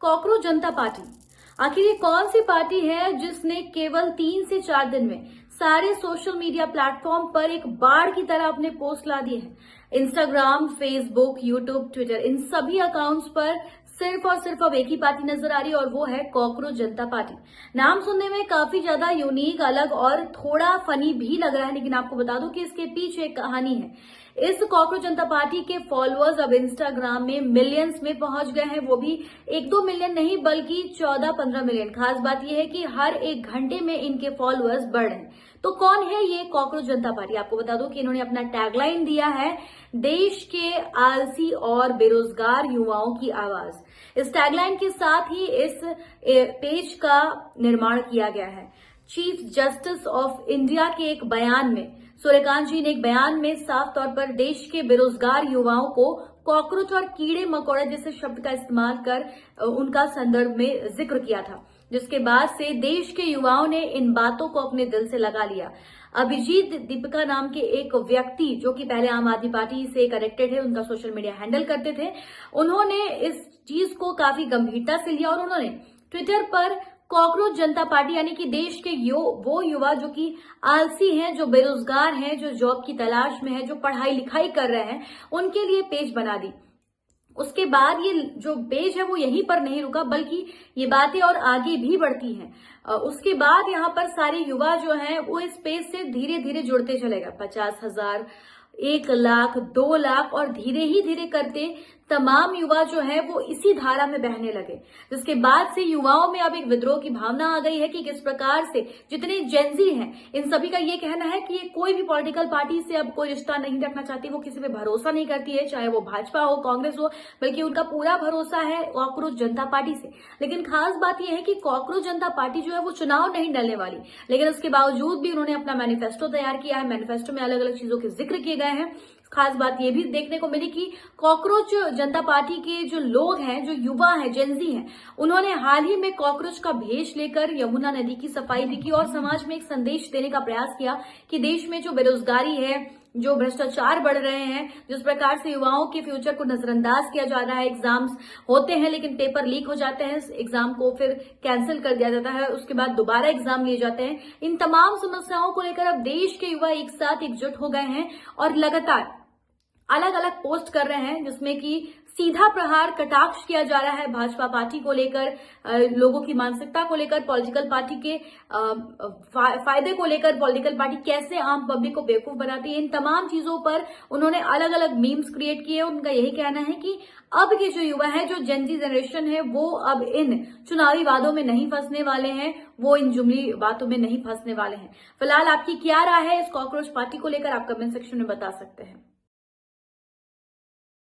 Cockroach जनता party. आखिर ये कौन सी पार्टी है जिसने केवल 3 से 4 दिन में सारे सोशल मीडिया प्लेटफॉर्म पर एक बाढ़ की तरह अपने पोस्ट ला दिए हैं। इंस्टाग्राम, फेसबुक, यूट्यूब, ट्विटर, इन सभी अकाउंट्स पर सिर्फ और सिर्फ अब एक ही पार्टी नजर आ रही है और वो है कॉकरोच जनता पार्टी। नाम सुनने में काफी ज्यादा यूनिक, अलग और थोड़ा फनी भी लग रहा है, लेकिन आपको बता दूं कि इसके पीछे एक कहानी है। इस कॉकरोच जनता पार्टी के फॉलोअर्स अब इंस्टाग्राम में मिलियंस में पहुंच गए हैं, वो भी 1-2 मिलियन नहीं बल्कि 14-15 मिलियन। खास बात यह है कि हर एक घंटे में इनके फॉलोअर्स बढ़ रहे हैं। तो कौन है ये कॉकरोच जनता पार्टी? आपको बता दूं कि इन्होंने अपना टैगलाइन दिया है, देश के आलसी और बेरोजगार युवाओं की आवाज। इस टैगलाइन के साथ ही इस पेज का निर्माण किया गया है। चीफ जस्टिस ऑफ इंडिया के एक बयान में सूर्यकांत जी ने एक बयान में साफ तौर पर देश के बेरोजगार युवाओं को कॉकरोच और कीड़े मकोड़े जैसे शब्द का इस्तेमाल कर उनका संदर्भ में जिक्र किया था, जिसके बाद से देश के युवाओं ने इन बातों को अपने दिल से लगा लिया। अभिजीत दीपिका नाम के एक व्यक्ति जो कि पहले आम आदमी पार्टी से कनेक्टेड है, उनका सोशल मीडिया हैंडल करते थे, उन्होंने इस चीज को काफी गंभीरता से लिया और उन्होंने ट्विटर पर कॉकरोच जनता पार्टी यानी कि देश के वो युवा जो कि आलसी हैं, जो बेरोजगार हैं, जो जॉब की तलाश में है, जो पढ़ाई लिखाई कर रहे हैं, उनके लिए पेज बना दी। उसके बाद ये जो पेज है वो यहीं पर नहीं रुका, बल्कि ये बातें और आगे भी बढ़ती हैं। उसके बाद यहाँ पर सारे युवा जो हैं वो इस पेज से धीरे धीरे जुड़ते चले गए। 50,000, 1 लाख, 2 लाख और धीरे ही धीरे करते तमाम युवा जो है वो इसी धारा में बहने लगे, जिसके बाद से युवाओं में अब एक विद्रोह की भावना आ गई है कि किस प्रकार से जितने जेनजी हैं इन सभी का ये कहना है कि ये कोई भी पॉलिटिकल पार्टी से अब कोई रिश्ता नहीं रखना चाहती, वो किसी पे भरोसा नहीं करती है, चाहे वो भाजपा हो, कांग्रेस हो, बल्कि उनका पूरा भरोसा है कॉकरोच जनता पार्टी से। लेकिन खास बात यह है कि कॉकरोच जनता पार्टी जो है वो चुनाव नहीं लड़ने वाली, लेकिन उसके बावजूद भी उन्होंने अपना मैनिफेस्टो तैयार किया है। मैनिफेस्टो में अलग अलग चीजों के जिक्र किए गए हैं। खास बात यह भी देखने को मिली कि कॉकरोच जनता पार्टी के जो लोग हैं, जो युवा हैं, जेनजी हैं, उन्होंने हाल ही में कॉकरोच का भेष लेकर यमुना नदी की सफाई भी की और समाज में एक संदेश देने का प्रयास किया कि देश में जो बेरोजगारी है, जो भ्रष्टाचार बढ़ रहे हैं, जिस प्रकार से युवाओं के फ्यूचर को नजरअंदाज किया जा रहा है, एग्जाम्स होते हैं लेकिन पेपर लीक हो जाते हैं, एग्जाम को फिर कैंसिल कर दिया जाता है, उसके बाद दोबारा एग्जाम लिए जाते हैं। इन तमाम समस्याओं को लेकर अब देश के युवा एक साथ एकजुट हो गए हैं और लगातार अलग अलग पोस्ट कर रहे हैं, जिसमें कि सीधा प्रहार, कटाक्ष किया जा रहा है भाजपा पार्टी को लेकर, लोगों की मानसिकता को लेकर, पॉलिटिकल पार्टी के फायदे को लेकर, पॉलिटिकल पार्टी कैसे आम पब्लिक को बेवकूफ बनाती है, इन तमाम चीजों पर उन्होंने अलग अलग मीम्स क्रिएट किए। उनका यही कहना है कि अब के जो युवा है, जो जेनजी जनरेशन है, वो अब इन चुनावी वादों में नहीं फंसने वाले हैं, वो इन जुमली बातों में नहीं फंसने वाले हैं। फिलहाल आपकी क्या राय है इस कॉकरोच पार्टी को लेकर? आप कमेंट सेक्शन में बता सकते हैं।